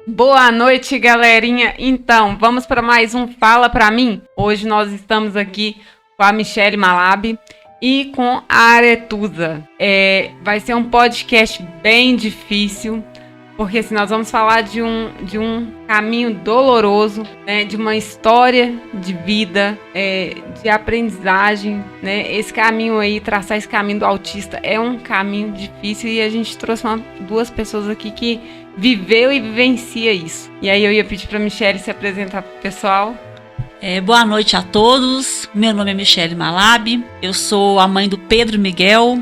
Boa noite, galerinha. Então, vamos para mais um Fala Pra Mim. Hoje nós estamos aqui com a Michele Malab e com a Aretusa. Vai ser um podcast bem difícil, porque assim, nós vamos falar de um caminho doloroso, né, de uma história de vida, de aprendizagem, né? Esse caminho aí, traçar esse caminho do autista é um caminho difícil e a gente trouxe duas pessoas aqui que viveu e vivencia isso. E aí eu ia pedir para a Michele se apresentar pro pessoal. Boa noite a todos, meu nome é Michele Malab, eu sou a mãe do Pedro Miguel.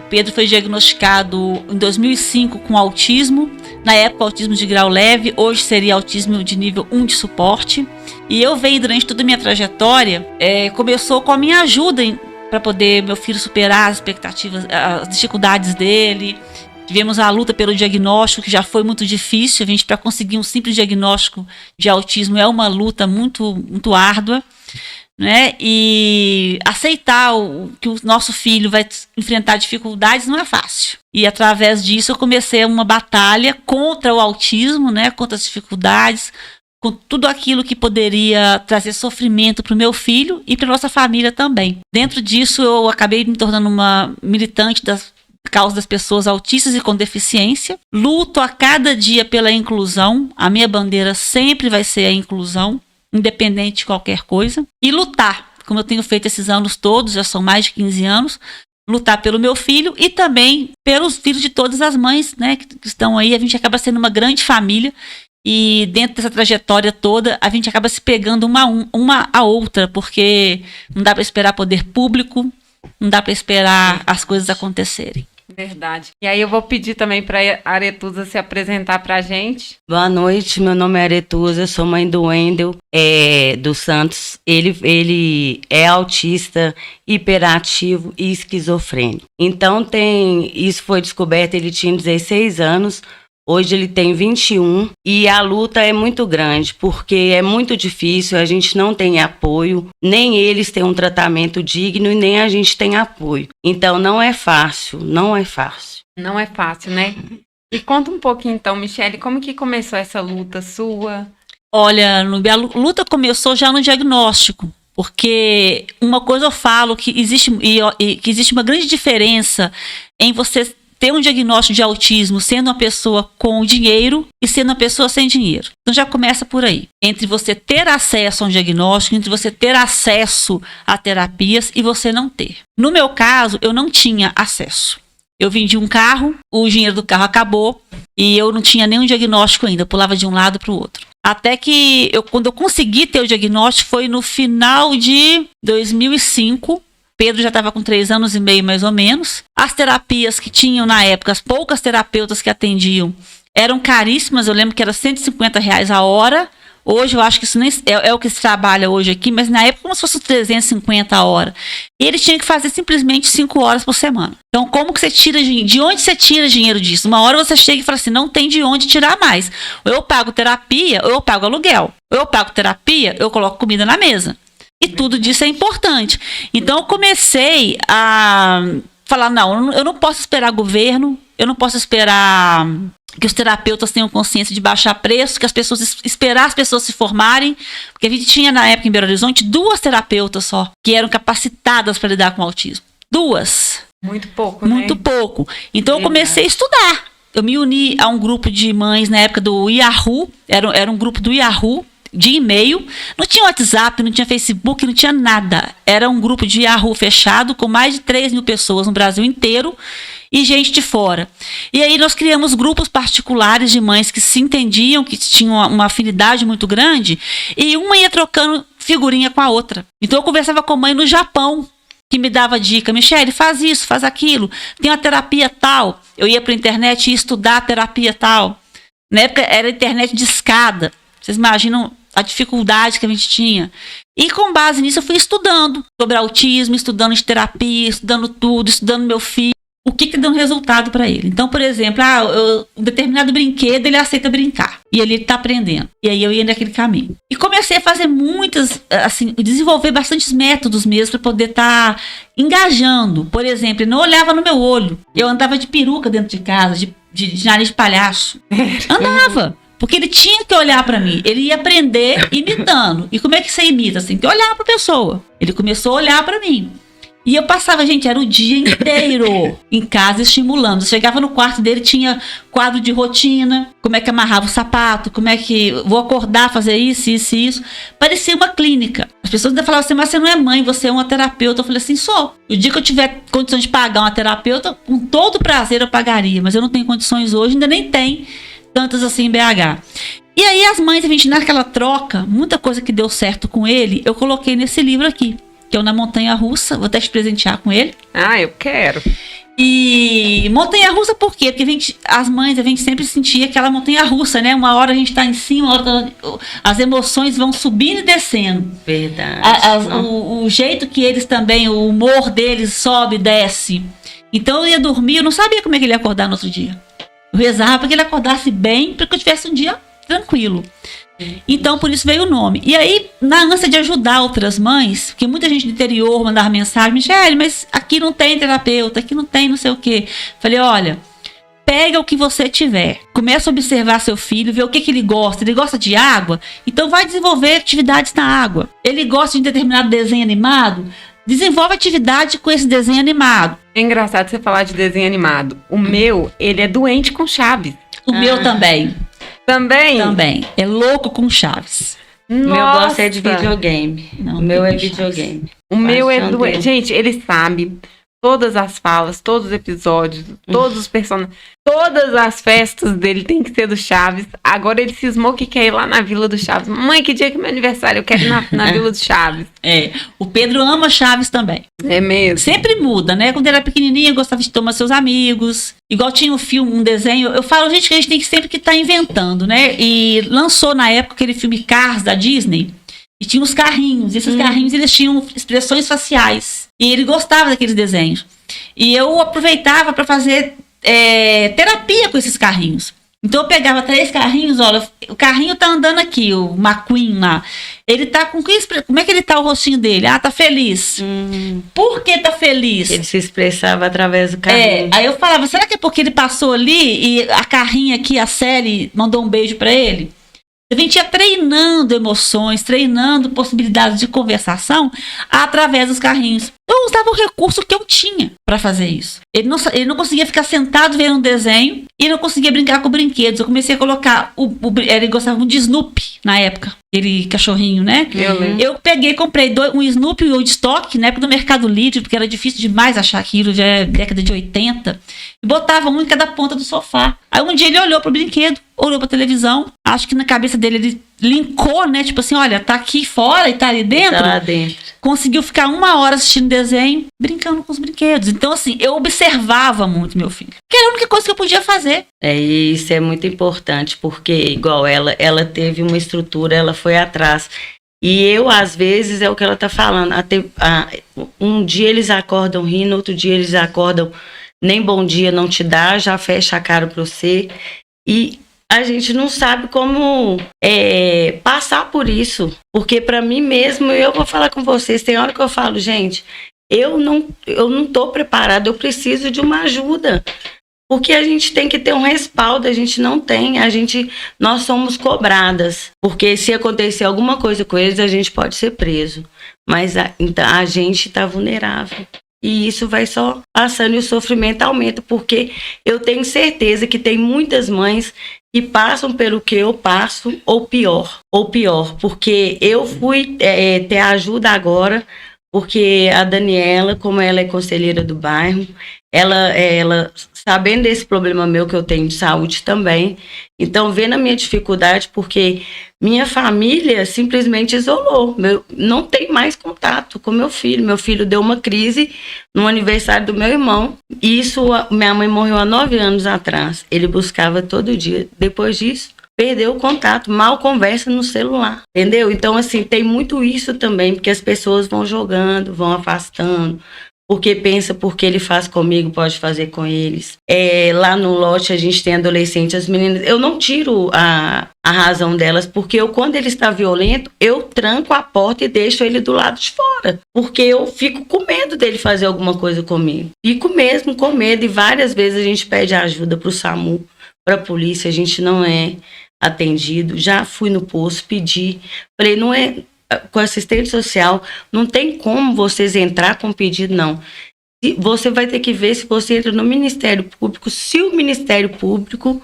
O Pedro foi diagnosticado em 2005 com autismo, na época autismo de grau leve, hoje seria autismo de nível 1 de suporte. E eu venho durante toda a minha trajetória, começou com a minha ajuda para poder meu filho superar as expectativas, as dificuldades dele. Tivemos a luta pelo diagnóstico, que já foi muito difícil. A gente, para conseguir um simples diagnóstico de autismo, é uma luta muito, muito árdua, né? E aceitar que o nosso filho vai enfrentar dificuldades não é fácil. E através disso eu comecei uma batalha contra o autismo, né? Contra as dificuldades, com tudo aquilo que poderia trazer sofrimento para o meu filho e para nossa família também. Dentro disso eu acabei me tornando uma militante das causa das pessoas autistas e com deficiência. Luto a cada dia pela inclusão. A minha bandeira sempre vai ser a inclusão, independente de qualquer coisa. E lutar, como eu tenho feito esses anos todos, já são mais de 15 anos, lutar pelo meu filho e também pelos filhos de todas as mães, né, que estão aí. A gente acaba sendo uma grande família e dentro dessa trajetória toda a gente acaba se pegando uma a outra, porque não dá para esperar poder público, não dá para esperar as coisas acontecerem. Verdade. E aí eu vou pedir também para a Aretusa se apresentar para a gente. Boa noite, meu nome é Aretusa, sou mãe do Wendel dos Santos. Ele é autista, hiperativo e esquizofrênico. Então isso foi descoberto, ele tinha 16 anos. Hoje ele tem 21 e a luta é muito grande, porque é muito difícil, a gente não tem apoio, nem eles têm um tratamento digno e nem a gente tem apoio. Então não é fácil, não é fácil. Não é fácil, né? E conta um pouquinho então, Michele, como que começou essa luta sua? Olha, a luta começou já no diagnóstico. Porque uma coisa eu falo, que existe uma grande diferença em você ter um diagnóstico de autismo sendo uma pessoa com dinheiro e sendo uma pessoa sem dinheiro. Então já começa por aí. Entre você ter acesso a um diagnóstico, entre você ter acesso a terapias e você não ter. No meu caso, eu não tinha acesso. Eu vendi um carro, o dinheiro do carro acabou e eu não tinha nenhum diagnóstico ainda. Eu pulava de um lado para o outro. Até que quando eu consegui ter o diagnóstico foi no final de 2005. Pedro já estava com 3 anos e meio, mais ou menos. As terapias que tinham na época, as poucas terapeutas que atendiam, eram caríssimas. Eu lembro que era R$150 a hora. Hoje eu acho que isso nem é o que se trabalha hoje aqui, mas na época como se fosse 350 a hora. E ele tinha que fazer simplesmente 5 horas por semana. Então como que você tira dinheiro? De onde você tira dinheiro disso? Uma hora você chega e fala assim, não tem de onde tirar mais. Ou eu pago terapia, ou eu pago aluguel. Ou eu pago terapia, eu coloco comida na mesa. E tudo disso é importante. Então eu comecei a falar, não, eu não posso esperar governo, eu não posso esperar que os terapeutas tenham consciência de baixar preço, que esperar as pessoas se formarem, porque a gente tinha na época em Belo Horizonte 2 terapeutas só, que eram capacitadas para lidar com o autismo. 2. Muito pouco, né? Muito pouco. Então eu comecei a estudar. Eu me uni a um grupo de mães na época do Yahoo, era um grupo do Yahoo, de e-mail, não tinha WhatsApp, não tinha Facebook, não tinha nada. Era um grupo de Yahoo fechado com mais de 3.000 pessoas no Brasil inteiro e gente de fora. E aí nós criamos grupos particulares de mães que se entendiam, que tinham uma afinidade muito grande e uma ia trocando figurinha com a outra. Então eu conversava com a mãe no Japão, que me dava dica, Michele, faz isso, faz aquilo, tem uma terapia tal. Eu ia para a internet e estudar a terapia tal. Na época era internet de escada. Vocês imaginam a dificuldade que a gente tinha. E com base nisso eu fui estudando sobre autismo, estudando de terapia, estudando tudo, estudando meu filho, o que deu um resultado para ele. Então, por exemplo, um determinado brinquedo ele aceita brincar e ele está aprendendo. E aí eu ia naquele caminho. E comecei a fazer desenvolver bastantes métodos mesmo para poder estar engajando. Por exemplo, ele não olhava no meu olho. Eu andava de peruca dentro de casa, de nariz de palhaço. Andava. Porque ele tinha que olhar para mim. Ele ia aprender imitando. E como é que você imita? Assim, tem que olhar para a pessoa. Ele começou a olhar para mim. E eu passava, gente, era o dia inteiro em casa estimulando. Eu chegava no quarto dele, tinha quadro de rotina, como é que amarrava o sapato, como é que vou acordar, fazer isso, isso e isso. Parecia uma clínica. As pessoas ainda falavam assim, mas você não é mãe, você é uma terapeuta. Eu falei assim, sou. O dia que eu tiver condições de pagar uma terapeuta, com todo prazer eu pagaria. Mas eu não tenho condições hoje, ainda nem tem tantas assim em BH. E aí as mães, a gente naquela troca, muita coisa que deu certo com ele, eu coloquei nesse livro aqui. Que é o Na Montanha Russa, vou até te presentear com ele. Ah, eu quero. E montanha russa por quê? Porque as mães, a gente sempre sentia aquela montanha russa, né? Uma hora a gente tá em cima, uma hora as emoções vão subindo e descendo. Verdade. O jeito que eles também, o humor deles sobe e desce. Então eu ia dormir, eu não sabia como é que ele ia acordar no outro dia. Eu rezava para que ele acordasse bem, para que eu tivesse um dia tranquilo. Então, por isso veio o nome. E aí, na ânsia de ajudar outras mães, porque muita gente do interior mandava mensagem, Michele, mas aqui não tem terapeuta, aqui não tem não sei o quê. Falei, olha, pega o que você tiver. Começa a observar seu filho, ver o que ele gosta. Ele gosta de água? Então vai desenvolver atividades na água. Ele gosta de um determinado desenho animado? Desenvolve atividade com esse desenho animado. É engraçado você falar de desenho animado. O meu, ele é doente com Chaves. O meu também. Também? Também. É louco com Chaves. O meu gosto é de videogame. Não, o meu é Chaves. videogame. O meu é doente. dele. Gente, ele sabe todas as falas, todos os episódios, todos os personagens. Todas as festas dele tem que ser do Chaves. Agora ele cismou que quer ir lá na Vila do Chaves. Mãe, que dia que é meu aniversário? Eu quero ir na Vila do Chaves. É. O Pedro ama Chaves também. É mesmo? Sempre muda, né? Quando ele era pequenininho, gostava de tomar seus amigos. Igual tinha um filme, um desenho. Eu falo, gente, que a gente tem que sempre que estar inventando, né? E lançou na época aquele filme Cars da Disney. E tinha uns carrinhos. E esses carrinhos, eles tinham expressões faciais. E ele gostava daqueles desenhos. E eu aproveitava para fazer terapia com esses carrinhos. Então eu pegava 3 carrinhos, olha, o carrinho tá andando aqui, o McQueen lá. Ele tá com como é que ele tá o rostinho dele? Ah, tá feliz. Por que tá feliz? Ele se expressava através do carrinho. Aí eu falava, será que é porque ele passou ali e a carrinha aqui, a Sally, mandou um beijo pra ele? A gente ia treinando emoções, treinando possibilidades de conversação através dos carrinhos. Eu usava o recurso que eu tinha para fazer isso. Ele não conseguia ficar sentado vendo um desenho e não conseguia brincar com brinquedos. Eu comecei a colocar ele gostava muito de Snoopy na época, aquele cachorrinho, né? Eu peguei, comprei um Snoopy e o Woodstock na época do Mercado Livre, porque era difícil demais achar aquilo, já é década de 80, e botava um em cada ponta do sofá. Aí um dia ele olhou pro brinquedo, olhou pra televisão, acho que na cabeça dele ele linkou, né? Tipo assim, olha, tá aqui fora e tá ali dentro. Tá lá dentro. Conseguiu ficar 1 hora assistindo desenho, brincando com os brinquedos. Então, assim, eu observava muito meu filho. Que era a única coisa que eu podia fazer. E isso é muito importante, porque igual ela teve uma estrutura, ela foi atrás. E eu, às vezes, é o que ela tá falando. Um dia eles acordam rindo, outro dia eles acordam, nem bom dia não te dá, já fecha a cara pra você. E a gente não sabe como passar por isso. Porque para mim mesmo, eu vou falar com vocês, tem hora que eu falo, gente, eu não tô preparada, eu preciso de uma ajuda. Porque a gente tem que ter um respaldo, a gente não tem, nós somos cobradas. Porque se acontecer alguma coisa com eles, a gente pode ser preso. Mas a gente tá vulnerável. E isso vai só passando e o sofrimento aumenta, porque eu tenho certeza que tem muitas mães que passam pelo que eu passo, ou pior, porque eu fui ter ajuda agora, porque a Daniela, como ela é conselheira do bairro, ela sabendo desse problema meu que eu tenho de saúde também, então vendo a minha dificuldade, porque minha família simplesmente isolou, não tem mais contato com meu filho deu uma crise no aniversário do meu irmão, e minha mãe morreu há 9 anos atrás, ele buscava todo dia, depois disso, perdeu o contato, mal conversa no celular, entendeu? Então, assim, tem muito isso também, porque as pessoas vão jogando, vão afastando, porque pensa, porque ele faz comigo, pode fazer com eles. Lá no lote a gente tem adolescente, as meninas, eu não tiro a razão delas, porque quando ele está violento, eu tranco a porta e deixo ele do lado de fora, porque eu fico com medo dele fazer alguma coisa comigo. Fico mesmo com medo, e várias vezes a gente pede ajuda pro SAMU, pra polícia, a gente não atendido, já fui no posto, pedi. Falei, não é com assistente social, não tem como vocês entrar com pedido, não. Você vai ter que ver se você entra no Ministério Público. Se o Ministério Público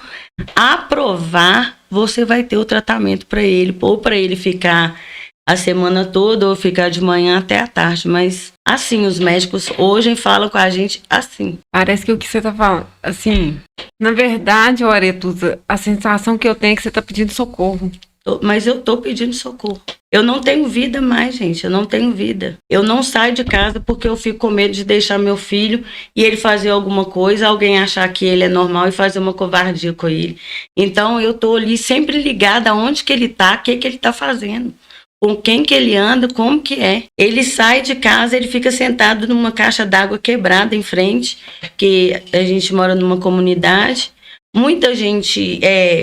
aprovar, você vai ter o tratamento para ele, ou para ele ficar a semana toda, ou ficar de manhã até a tarde. Mas, assim, os médicos hoje falam com a gente assim. Parece que o que você tá falando, assim, na verdade, Aretusa, a sensação que eu tenho é que você tá pedindo socorro. Mas eu tô pedindo socorro. Eu não tenho vida mais, gente. Eu não tenho vida. Eu não saio de casa porque eu fico com medo de deixar meu filho e ele fazer alguma coisa, alguém achar que ele é normal e fazer uma covardia com ele. Então, eu tô ali sempre ligada aonde que ele tá, o que ele tá fazendo. Com quem que ele anda, como que é. Ele sai de casa, ele fica sentado numa caixa d'água quebrada em frente, que a gente mora numa comunidade. Muita gente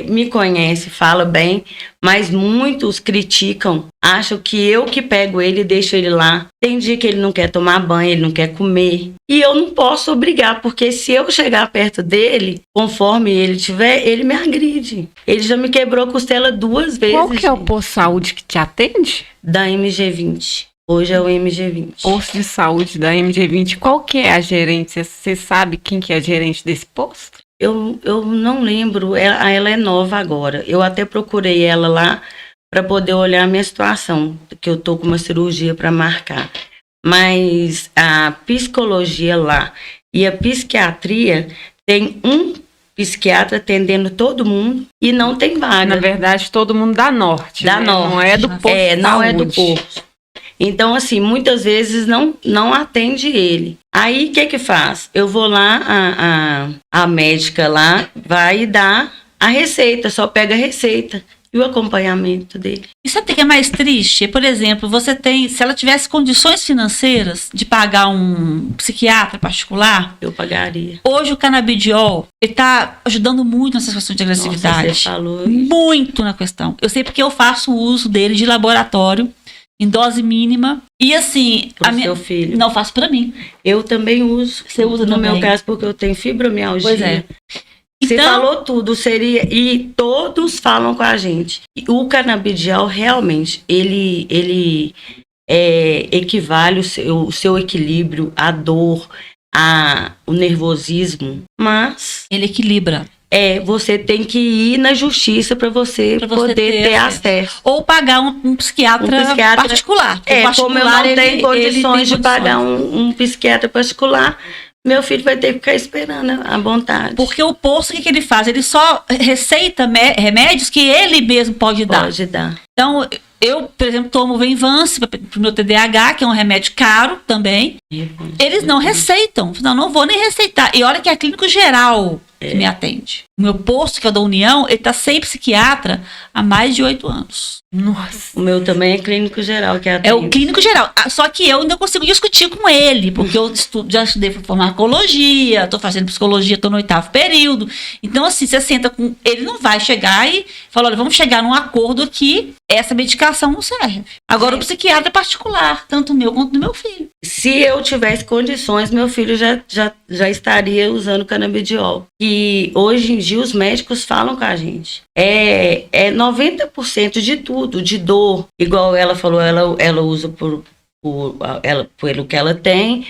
me conhece, fala bem, mas muitos criticam, acham que eu que pego ele e deixo ele lá. Tem dia que ele não quer tomar banho, ele não quer comer. E eu não posso obrigar, porque se eu chegar perto dele, conforme ele tiver, ele me agride. Ele já me quebrou a costela 2 vezes. Qual que é o posto de saúde que te atende? Da MG20. Hoje é o MG20. Posto de saúde da MG20. Qual que é a gerente? Você sabe quem que é a gerente desse posto? Eu não lembro, ela é nova agora. Eu até procurei ela lá para poder olhar a minha situação, que eu tô com uma cirurgia para marcar. Mas a psicologia lá e a psiquiatria tem um psiquiatra atendendo todo mundo e não tem vaga. Na verdade, todo mundo da Norte. Da né? Norte. Não é do posto de não saúde. é do posto. Então, assim, muitas vezes não atende ele. Aí, o que faz? Eu vou lá, a médica lá vai dar a receita, só pega a receita e o acompanhamento dele. E sabe o que é mais triste? Por exemplo, se ela tivesse condições financeiras de pagar um psiquiatra particular, Eu pagaria. hoje o canabidiol está ajudando muito nessas questões de agressividade. Nossa, você falou. Muito na questão. Eu sei porque eu faço uso dele de laboratório em dose mínima. E assim, Pro seu filho. Não faço para mim. Eu também uso. Você usa no também? meu caso, porque eu tenho fibromialgia. Pois é. Você Então, falou tudo, e todos falam com a gente. E o canabidiol, realmente, ele equivale o seu equilíbrio, a dor, o nervosismo, mas ele equilibra. você tem que ir na justiça para você poder ter acesso. Ou pagar um psiquiatra particular. Como eu não tenho condições de pagar um psiquiatra particular, meu filho vai ter que ficar esperando à vontade. Porque o posto, o que ele faz? Ele só receita remédios que ele mesmo pode dar. Pode dar. Então, eu, por exemplo, tomo Venvance para o meu TDAH, que é um remédio caro também. Eles não receitam. Não vou nem receitar. E olha que é clínico geral que me atende. O meu posto, que é o da União, ele está sem psiquiatra há mais de 8 anos. Nossa. O meu também é clínico geral que atende. É o clínico geral. Só que eu ainda consigo discutir com ele, porque eu já estudei farmacologia, estou fazendo psicologia, estou no 8º período. Então, assim, você senta com... Ele não vai chegar e falar, olha, vamos chegar num acordo aqui, essa medicação não serve. Agora, o psiquiatra é particular, tanto o meu quanto do meu filho. Se eu tivesse condições, meu filho já estaria usando canabidiol. E hoje em dia os médicos falam com a gente. 90% de tudo, de dor. Igual ela falou, ela usa pelo que ela tem.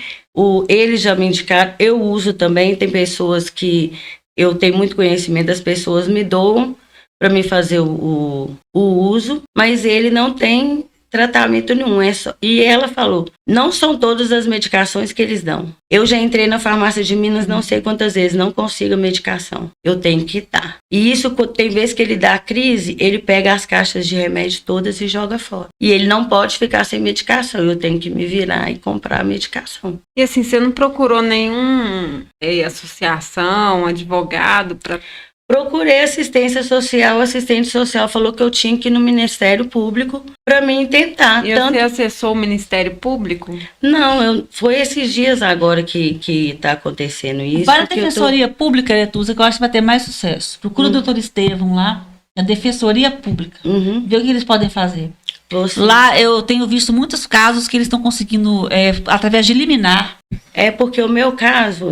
Eles já me indicaram, eu uso também. Tem pessoas que eu tenho muito conhecimento, as pessoas me doam para me fazer o uso, mas ele não tem tratamento nenhum. E ela falou, não são todas as medicações que eles dão. Eu já entrei na farmácia de Minas não sei quantas vezes, não consigo a medicação. Eu tenho que dar. E isso, tem vezes que ele dá a crise, ele pega as caixas de remédio todas e joga fora. E ele não pode ficar sem medicação. Eu tenho que me virar e comprar a medicação. E assim, você não procurou nenhum associação, advogado para... Procurei assistência social, o assistente social falou que eu tinha que ir no Ministério Público para mim tentar. E você acessou o Ministério Público? Não, foi esses dias agora que está acontecendo isso. Para a Defensoria Pública, Aretusa, que eu acho que vai ter mais sucesso. Procura o doutor Estevão lá, na Defensoria Pública. Vê o que eles podem fazer. Lá eu tenho visto muitos casos que eles estão conseguindo, através de liminar. Porque o meu caso,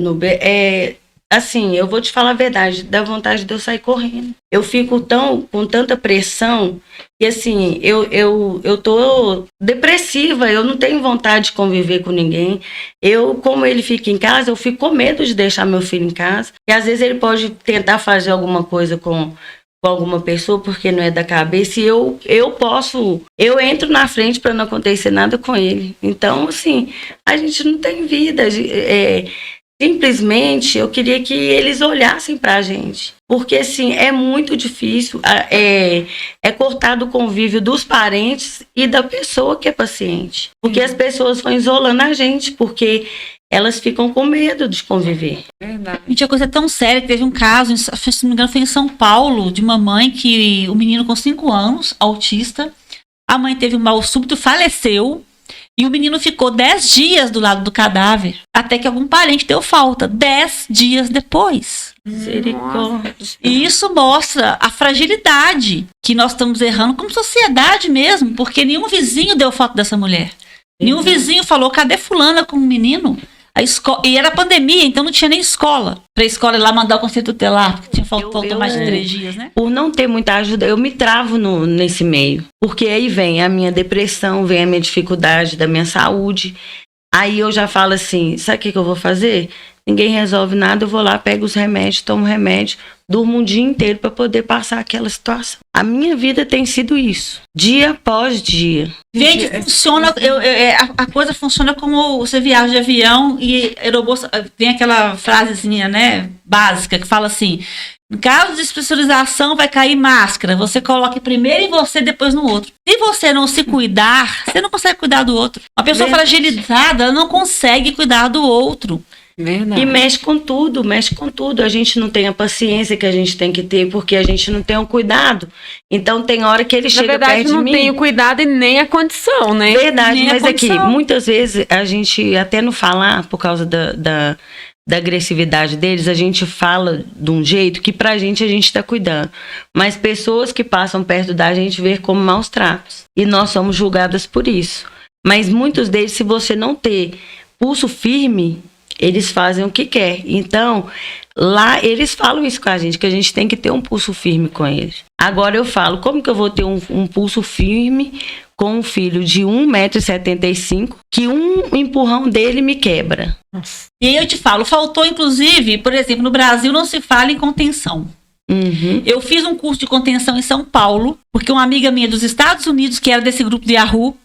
assim, eu vou te falar a verdade, dá vontade de eu sair correndo. Eu fico com tanta pressão que, assim, eu tô depressiva, eu não tenho vontade de conviver com ninguém. Como ele fica em casa, eu fico com medo de deixar meu filho em casa. E às vezes ele pode tentar fazer alguma coisa com alguma pessoa porque não é da cabeça, e eu entro na frente para não acontecer nada com ele. Então, assim, a gente não tem vida. Simplesmente eu queria que eles olhassem pra gente, porque assim, é muito difícil, é cortar do convívio dos parentes e da pessoa que é paciente, porque as pessoas vão isolando a gente, porque elas ficam com medo de conviver. Verdade. Gente, a coisa é tão séria que teve um caso, se não me engano foi em São Paulo, de uma mãe que o menino com 5 anos, autista, a mãe teve um mal súbito, faleceu, e o menino ficou 10 dias do lado do cadáver, até que algum parente deu falta, 10 dias depois. Misericórdia. E isso mostra a fragilidade que nós estamos errando como sociedade mesmo, porque nenhum vizinho deu falta dessa mulher. Nenhum vizinho falou, cadê fulana com o menino? E era pandemia, então não tinha nem escola. Pra escola ir lá mandar o conselho tutelar, porque faltou mais de 3 dias, né? Por não ter muita ajuda, eu me travo nesse meio. Porque aí vem a minha depressão, vem a minha dificuldade da minha saúde. Aí eu já falo assim, sabe o que eu vou fazer? Ninguém resolve nada, eu vou lá, pego os remédios, tomo remédio, durmo um dia inteiro para poder passar aquela situação. A minha vida tem sido isso, dia após dia. Gente, funciona, a coisa funciona como você viaja de avião e aeromoça, tem aquela frasezinha, né, básica, que fala assim, em caso de especialização vai cair máscara, você coloca primeiro em você, depois no outro. Se você não se cuidar, você não consegue cuidar do outro. Uma pessoa fragilizada, ela não consegue cuidar do outro. Verdade. E mexe com tudo. A gente não tem a paciência que a gente tem que ter, porque a gente não tem o cuidado. Então tem hora que ele chega perto de mim. Na verdade, não tem o cuidado e nem a condição, né? Verdade, Nem mas aqui, condição. muitas vezes a gente, até não falar, por causa da agressividade deles, a gente fala de um jeito que pra gente a gente tá cuidando. Mas pessoas que passam perto da gente vê como maus tratos. E nós somos julgadas por isso. Mas muitos deles, se você não ter pulso firme, eles fazem o que quer. Então, lá eles falam isso com a gente, que a gente tem que ter um pulso firme com eles. Agora eu falo, como que eu vou ter um pulso firme com um filho de 1,75 m, que um empurrão dele me quebra? Nossa. E aí eu te falo, faltou inclusive, por exemplo, no Brasil não se fala em contenção. Uhum. Eu fiz um curso de contenção em São Paulo, porque uma amiga minha dos Estados Unidos, que era desse grupo de Yahoo,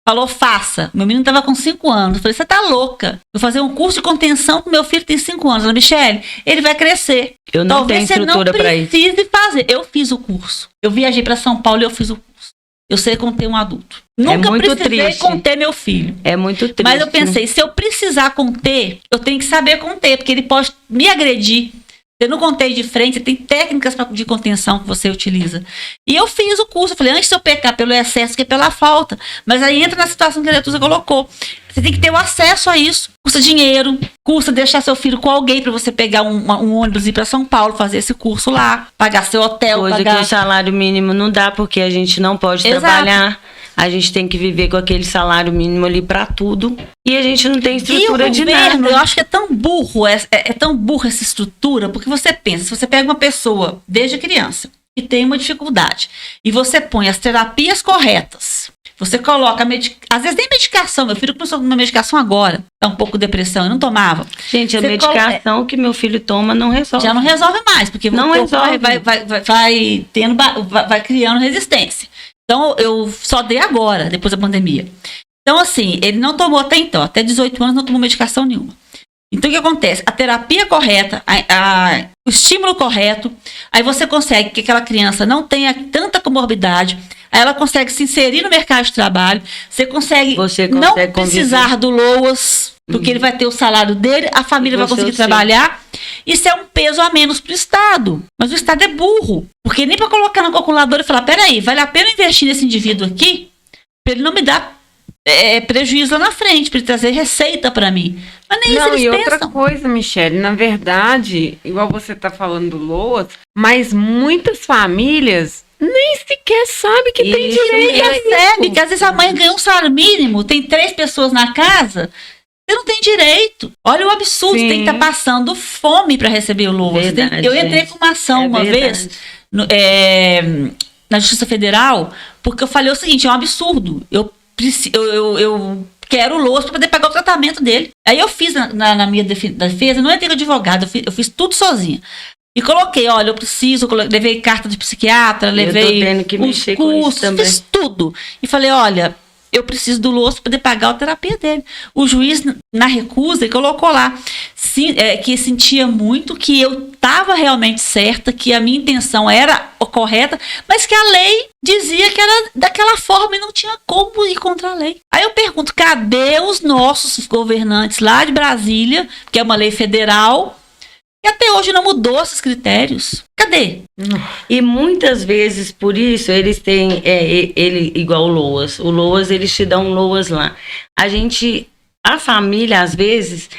falou, faça. Meu menino estava com 5 anos. Eu falei, você tá louca? Vou fazer um curso de contenção com meu filho que tem 5 anos. Ela, Michele, ele vai crescer. Eu não tenho estrutura para isso. Talvez você não precise fazer. Eu fiz o curso. Eu viajei para São Paulo e eu fiz o curso. Eu sei conter um adulto. Nunca muito precisei triste. conter meu filho. É muito triste. Mas eu pensei, se eu precisar conter, eu tenho que saber conter, porque ele pode me agredir. Eu não contei de frente, tem técnicas de contenção que você utiliza. E eu fiz o curso, eu falei, antes de eu pecar pelo excesso que é pela falta. Mas aí entra na situação que a Aretusa colocou. Você tem que ter o acesso a isso. Custa dinheiro, custa deixar seu filho com alguém para você pegar um ônibus e ir para São Paulo, fazer esse curso lá, pagar seu hotel. Coisa pagar... que o salário mínimo não dá, porque a gente não pode trabalhar. A gente tem que viver com aquele salário mínimo ali para tudo. E a gente não tem estrutura de nada. Eu acho que é tão burro, é tão burra essa estrutura, porque você pensa, se você pega uma pessoa desde criança que tem uma dificuldade e você põe as terapias corretas, você coloca, às vezes nem medicação, meu filho começou uma medicação agora, tá um pouco de depressão, eu não tomava. Gente, a medicação que meu filho toma não resolve. Já não resolve mais, porque não resolve. vai criando resistência. Então, eu só dei agora, depois da pandemia. Então, assim, ele não tomou até então, até 18 anos não tomou medicação nenhuma. Então, o que acontece? A terapia correta, o estímulo correto, aí você consegue que aquela criança não tenha tanta comorbidade, aí ela consegue se inserir no mercado de trabalho, você consegue não precisar do LOAS, porque ele vai ter o salário dele, a família vai conseguir trabalhar. Isso é um peso a menos para o Estado. Mas o Estado é burro. Porque nem para colocar na calculadora e falar, peraí, vale a pena investir nesse indivíduo aqui para ele não me dar prejuízo lá na frente, para ele trazer receita para mim. Mas nem isso eles e pensam. outra coisa, Michele, na verdade, igual você está falando do LOAS, mas muitas famílias nem sequer sabem que tem direito a isso. Porque às vezes a mãe ganha um salário mínimo, tem 3 pessoas na casa, Você não tem direito. Olha o absurdo, Sim. você tem que estar passando fome para receber o LOAS. Verdade, Eu entrei com uma ação uma vez na Justiça Federal, porque eu falei o seguinte, é um absurdo. Eu quero o LOAS para poder pagar o tratamento dele. Aí eu fiz na minha defesa, não entrei com advogado, eu fiz tudo sozinha. E coloquei, olha, eu preciso, levei carta de psiquiatra, levei tendo que os mexer com isso cursos, também. fiz tudo. E falei, olha, eu preciso do LOAS para poder pagar a terapia dele. O juiz, na recusa, ele colocou lá que sentia muito, que eu estava realmente certa, que a minha intenção era correta, mas que a lei dizia que era daquela forma e não tinha como ir contra a lei. Aí eu pergunto, cadê os nossos governantes lá de Brasília, que é uma lei federal, e até hoje não mudou esses critérios? Cadê? E muitas vezes, por isso, eles têm, ele igual o LOAS. O LOAS, eles te dão um LOAS lá. A família, às vezes,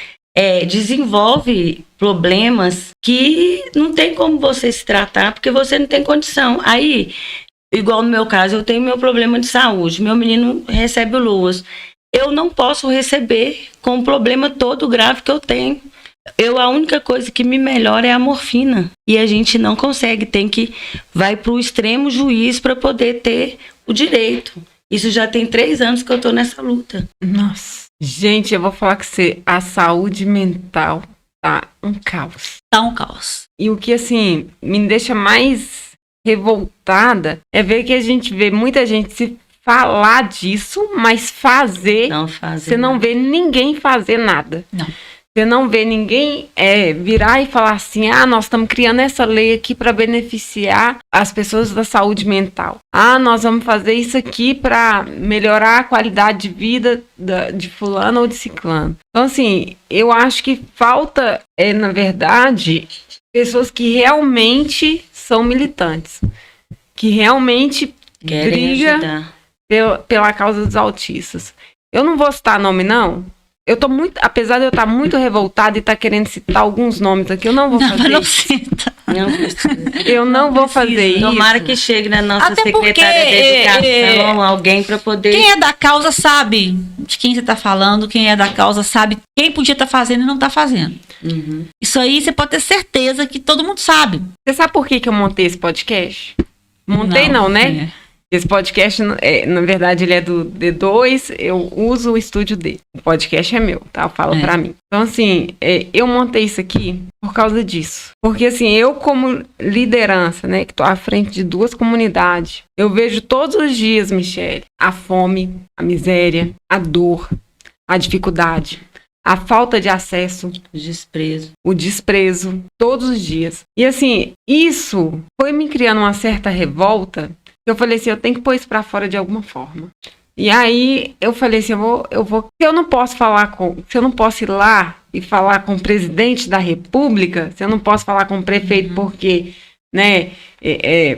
desenvolve problemas que não tem como você se tratar, porque você não tem condição. Aí, igual no meu caso, eu tenho meu problema de saúde. Meu menino recebe o LOAS. Eu não posso receber com o problema todo grave que eu tenho. A única coisa que me melhora é a morfina. E a gente não consegue, vai para o extremo juiz para poder ter o direito. Isso já tem 3 anos que eu tô nessa luta. Nossa. Gente, eu vou falar que a saúde mental tá um caos. Tá um caos. E o que, assim, me deixa mais revoltada é ver que a gente vê muita gente se falar disso, mas fazer... Não fazer. Você não vê ninguém fazer nada. Não. Você não vê ninguém virar e falar assim, nós estamos criando essa lei aqui para beneficiar as pessoas da saúde mental. Nós vamos fazer isso aqui para melhorar a qualidade de vida de fulano ou de ciclano. Então, assim, eu acho que falta, na verdade, pessoas que realmente são militantes, que realmente Querem brigam ajudar. pela causa dos autistas. Eu não vou citar nome, não. Eu tô apesar de eu estar muito revoltada e estar querendo citar alguns nomes aqui, eu não vou fazer Não isso. sinta. Não precisa. Eu não vou fazer isso. Tomara que chegue na nossa Até secretária porque, de educação, alguém para poder... Quem é da causa sabe de quem você está falando, quem é da causa sabe quem podia estar fazendo e não está fazendo. Uhum. Isso aí você pode ter certeza que todo mundo sabe. Você sabe por que eu montei esse podcast? Montei não, né? Esse podcast, na verdade, ele é do D2, eu uso o estúdio dele. O podcast é meu, tá? Fala pra mim. Então, assim, eu montei isso aqui por causa disso. Porque, assim, eu como liderança, né, que tô à frente de 2 comunidades, eu vejo todos os dias, Michele, a fome, a miséria, a dor, a dificuldade, a falta de acesso, o desprezo, todos os dias. E, assim, isso foi me criando uma certa revolta. Eu falei assim, eu tenho que pôr isso pra fora de alguma forma. E aí, eu falei assim, se eu não posso se eu não posso ir lá e falar com o presidente da República, se eu não posso falar com o prefeito porque, né,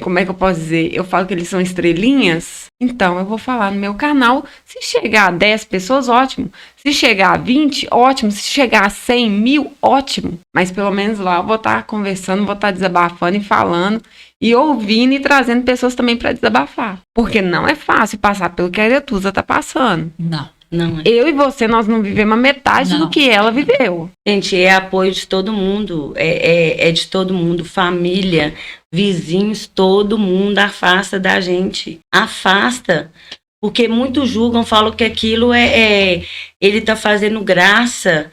como é que eu posso dizer? Eu falo que eles são estrelinhas, então eu vou falar no meu canal. Se chegar a 10 pessoas, ótimo. Se chegar a 20, ótimo. Se chegar a 100 mil, ótimo. Mas pelo menos lá eu vou estar conversando, vou estar desabafando e falando, e ouvindo e trazendo pessoas também para desabafar. Porque não é fácil passar pelo que a Aretusa tá passando. Não. Não é. Eu e você, nós não vivemos a metade do que ela viveu. Gente, é apoio de todo mundo, é de todo mundo, família, vizinhos, todo mundo afasta da gente. Afasta. Porque muitos julgam, falam que aquilo ele tá fazendo graça,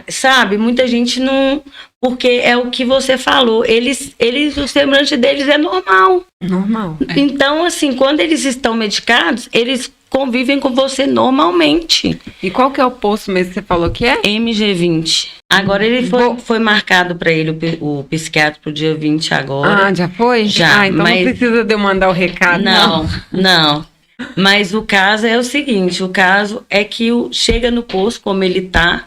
sabe? Muita gente não... Porque é o que você falou, o semblante deles é normal. Normal. Então, assim, quando eles estão medicados, eles convivem com você normalmente. E qual que é o posto mesmo que você falou que é? MG20. Agora ele foi marcado para ele, o psiquiatra, pro dia 20 agora. Já foi? Já, então mas... não precisa de eu mandar o recado, Não. Mas o caso é o seguinte, o caso é que chega no posto, como ele tá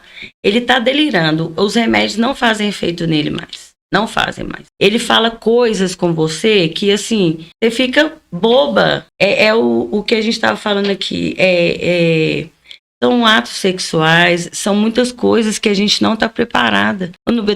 delirando. Os remédios não fazem efeito nele mais. Não fazem mais. Ele fala coisas com você que, assim, você fica boba. O que a gente estava falando aqui. São atos sexuais, são muitas coisas que a gente não está preparada.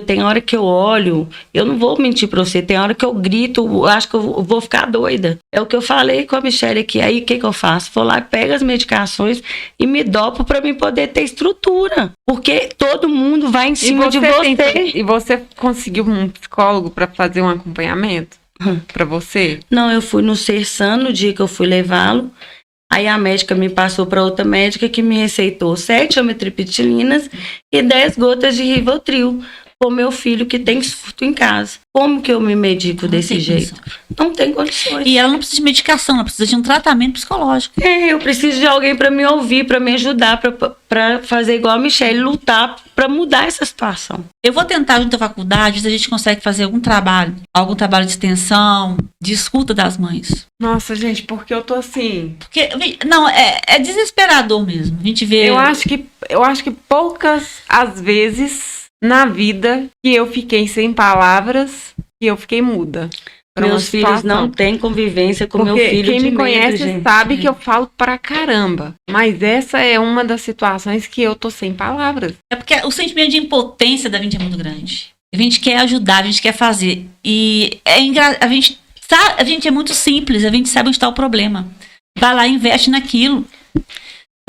Tem hora que eu olho, eu não vou mentir para você, tem hora que eu grito, eu acho que eu vou ficar doida. É o que eu falei com a Michele aqui. Aí o que eu faço? Vou lá, pego as medicações e me dopo para mim poder ter estrutura. Porque todo mundo vai em cima de você. E você conseguiu um psicólogo para fazer um acompanhamento para você? Não, eu fui no Sersan no dia que eu fui levá-lo. Aí a médica me passou para outra médica que me receitou 7 amitriptilinas e 10 gotas de Rivotril pro meu filho que tem surto em casa. Como que eu me medico desse jeito? Não tem condições. E ela não precisa de medicação, ela precisa de um tratamento psicológico. Eu preciso de alguém para me ouvir, para me ajudar, para fazer igual a Michele, lutar para mudar essa situação. Eu vou tentar junto à faculdade, se a gente consegue fazer algum trabalho de extensão, de escuta das mães. Nossa, gente, porque eu tô assim... Porque, não, é desesperador mesmo. A gente vê... Eu acho que poucas as vezes na vida que eu fiquei sem palavras, que eu fiquei muda. Meus filhos não têm convivência com meu filho. Quem me conhece gente. sabe que eu falo pra caramba. Mas essa é uma das situações que eu tô sem palavras. É porque o sentimento de impotência da gente é muito grande. A gente quer ajudar, a gente quer fazer. E a gente é muito simples, a gente sabe onde está o problema. Vai lá e investe naquilo.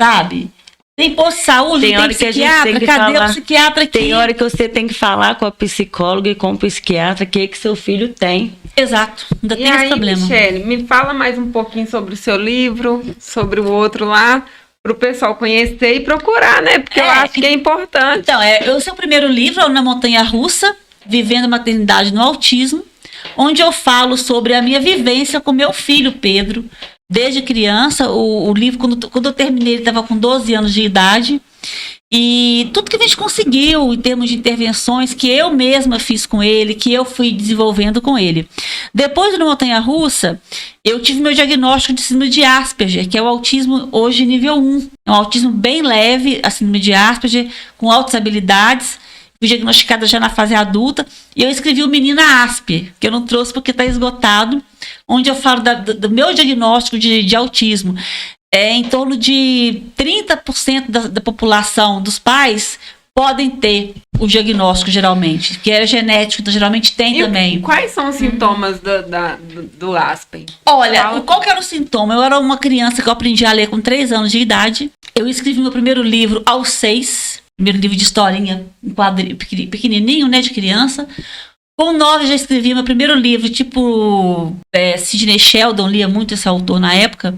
Sabe? Tem posto de saúde, tem psiquiatra, cadê o psiquiatra aqui? Tem hora que você tem que falar com a psicóloga e com o psiquiatra o que seu filho tem. Exato, ainda tem esse problema. Michele, me fala mais um pouquinho sobre o seu livro, sobre o outro lá, para o pessoal conhecer e procurar, né? Porque eu acho que é importante. Então, o seu primeiro livro é Na Montanha Russa, Vivendo a Maternidade no Autismo, onde eu falo sobre a minha vivência com meu filho, Pedro. Desde criança, o livro, quando eu terminei, ele estava com 12 anos de idade. E tudo que a gente conseguiu em termos de intervenções que eu mesma fiz com ele, que eu fui desenvolvendo com ele. Depois do Montanha Russa, eu tive meu diagnóstico de síndrome de Asperger, que é o autismo hoje nível 1. É um autismo bem leve, a síndrome de Asperger, com altas habilidades. Fui diagnosticada já na fase adulta. E eu escrevi o Menina Asper, que eu não trouxe porque está esgotado, onde eu falo do meu diagnóstico de autismo. Em torno de 30% da população, dos pais, podem ter o diagnóstico, geralmente, que é genético, então geralmente tem também. Quais são os sintomas do Aspen? Olha, qual que era o sintoma? Eu era uma criança que eu aprendi a ler com 3 anos de idade. Eu escrevi meu primeiro livro aos 6. Primeiro livro de historinha, um quadrinho pequenininho, né, de criança. Com 9 já escrevi meu primeiro livro, tipo Sidney Sheldon, lia muito esse autor na época.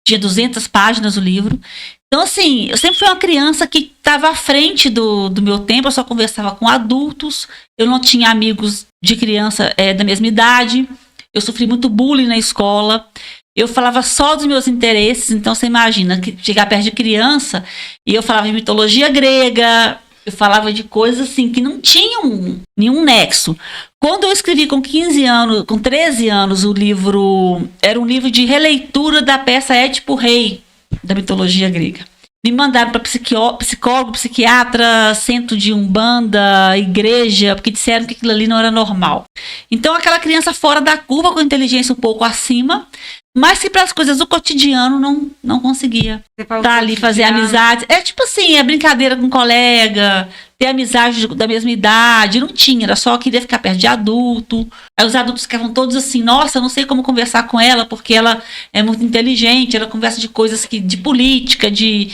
Tinha 200 páginas o livro. Então, assim, eu sempre fui uma criança que estava à frente do meu tempo, eu só conversava com adultos, eu não tinha amigos de criança da mesma idade, eu sofri muito bullying na escola. Eu falava só dos meus interesses, então você imagina que chegar perto de criança e eu falava de mitologia grega, eu falava de coisas assim que não tinham nenhum nexo. Quando eu escrevi com 15 anos, com 13 anos, o livro, era um livro de releitura da peça Édipo Rei, da mitologia grega. Me mandaram para psicólogo, psiquiatra, centro de umbanda, igreja, porque disseram que aquilo ali não era normal. Então, aquela criança fora da curva, com inteligência um pouco acima, mas que para as coisas do cotidiano não conseguia estar ali, fazer amizades. É tipo assim, brincadeira com um colega, ter amizade da mesma idade, não tinha, era só queria ficar perto de adulto. Aí os adultos ficavam todos assim, nossa, eu não sei como conversar com ela, porque ela é muito inteligente, ela conversa de coisas de política, de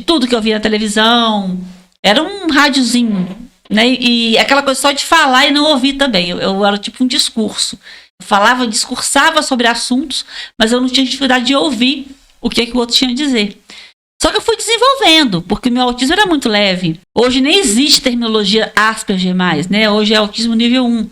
tudo que eu via na televisão. Era um rádiozinho, né? E aquela coisa só de falar e não ouvir também. Eu era tipo um discurso. Eu discursava sobre assuntos, mas eu não tinha dificuldade de ouvir o que o outro tinha a dizer. Só que eu fui desenvolvendo, porque o meu autismo era muito leve. Hoje nem existe terminologia Asperger mais, né? Hoje é autismo nível 1.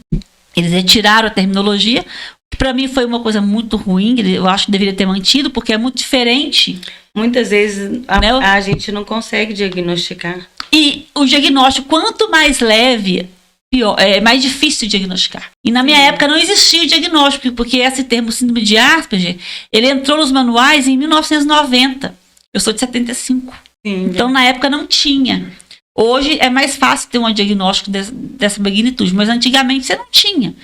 Eles retiraram a terminologia, que para mim foi uma coisa muito ruim, eu acho que deveria ter mantido, porque é muito diferente. Muitas vezes a gente não consegue diagnosticar. E o diagnóstico, quanto mais leve, pior, é mais difícil diagnosticar. E na minha época não existia o diagnóstico, porque esse termo síndrome de Asperger, ele entrou nos manuais em 1990. Eu sou de 75. Sim, então, na época, não tinha. Hoje é mais fácil ter um diagnóstico dessa magnitude, mas antigamente você não tinha.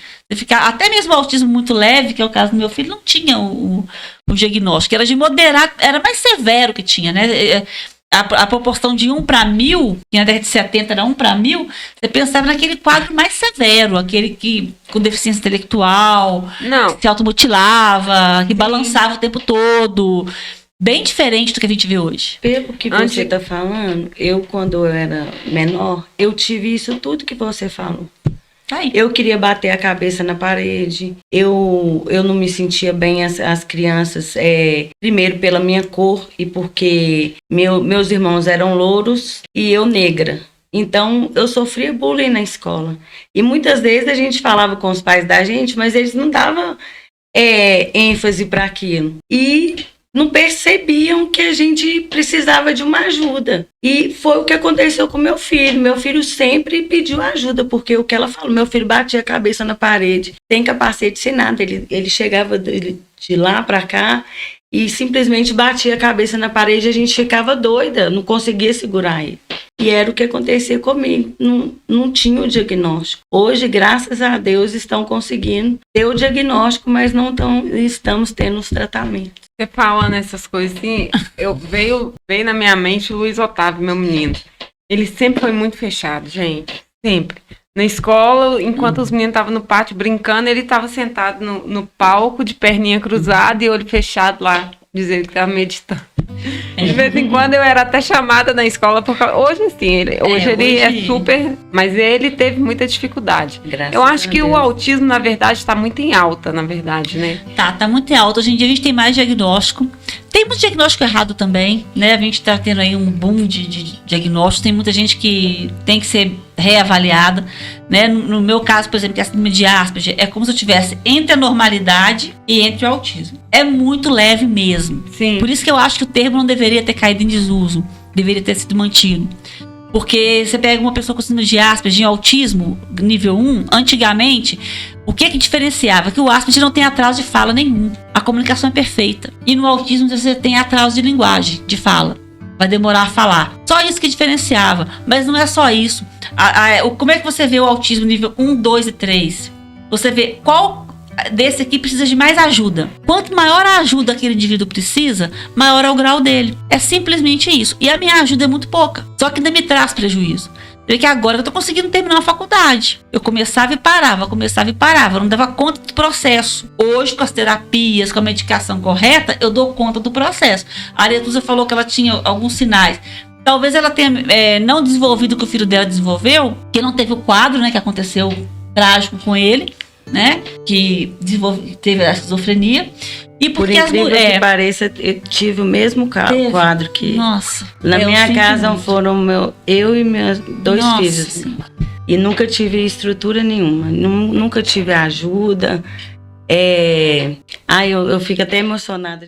Até mesmo o autismo muito leve, que é o caso do meu filho, não tinha o diagnóstico. Era de moderado, era mais severo que tinha, né? a proporção de 1 para 1000, que na década de 70 era 1 para 1000, você pensava naquele quadro mais severo, aquele que com deficiência intelectual, Não. que se automutilava, que balançava o tempo todo. Bem diferente do que a gente vê hoje. Pelo que você está falando, eu, quando eu era menor, eu tive isso tudo que você falou. Aí. Eu queria bater a cabeça na parede, eu não me sentia bem, as crianças, primeiro pela minha cor e porque meus irmãos eram louros e eu negra. Então, eu sofria bullying na escola. E muitas vezes a gente falava com os pais da gente, mas eles não davam ênfase para aquilo. E não percebiam que a gente precisava de uma ajuda. E foi o que aconteceu com meu filho. Meu filho sempre pediu ajuda, porque o que ela falou, meu filho batia a cabeça na parede, sem capacete, sem nada. Ele chegava de lá para cá e simplesmente batia a cabeça na parede, a gente ficava doida, não conseguia segurar ele. E era o que acontecia comigo, não tinha o diagnóstico. Hoje, graças a Deus, estão conseguindo ter o diagnóstico, mas não estamos tendo os tratamentos. Você falando essas coisas assim, veio na minha mente o Luiz Otávio, meu menino. Ele sempre foi muito fechado, gente. Sempre. Na escola, enquanto os meninos estavam no pátio brincando, ele estava sentado no palco, de perninha cruzada e olho fechado lá, dizendo que estava meditando. De vez em quando eu era até chamada na escola, porque hoje assim, ele é super, mas ele teve muita dificuldade. Eu acho que o autismo, na verdade, está muito em alta, na verdade, né? Tá muito em alta. Hoje em dia a gente tem mais diagnóstico. Tem muito diagnóstico errado também, né? A gente está tendo aí um boom de diagnósticos. Tem muita gente que tem que ser reavaliada, né? No meu caso, por exemplo, que é a síndrome de Asperger, é como se eu estivesse entre a normalidade e entre o autismo. É muito leve mesmo. Sim. Por isso que eu acho que o termo não deveria ter caído em desuso, deveria ter sido mantido. Porque você pega uma pessoa com síndrome de Asperger em autismo, nível 1, antigamente, o que diferenciava? Que o Asperger não tem atraso de fala nenhum. A comunicação é perfeita. E no autismo você tem atraso de linguagem, de fala. Vai demorar a falar. Só isso que diferenciava. Mas não é só isso. Como é que você vê o autismo nível 1, 2 e 3? Você vê qual desse aqui precisa de mais ajuda. Quanto maior a ajuda que aquele indivíduo precisa, maior é o grau dele. É simplesmente isso. E a minha ajuda é muito pouca. Só que ainda me traz prejuízo. Porque agora eu tô conseguindo terminar a faculdade. Eu começava e parava. Não dava conta do processo. Hoje, com as terapias, com a medicação correta, eu dou conta do processo. A Aretusa falou que ela tinha alguns sinais. Talvez ela tenha não desenvolvido o que o filho dela desenvolveu, que não teve o quadro, né, que aconteceu trágico com ele, né, que teve a esquizofrenia. E porque por incrível que pareça, eu tive o mesmo quadro que... Nossa. Na minha casa foram eu e meus dois filhos. Sim. E nunca tive estrutura nenhuma. Nunca tive ajuda. Eu fico até emocionada.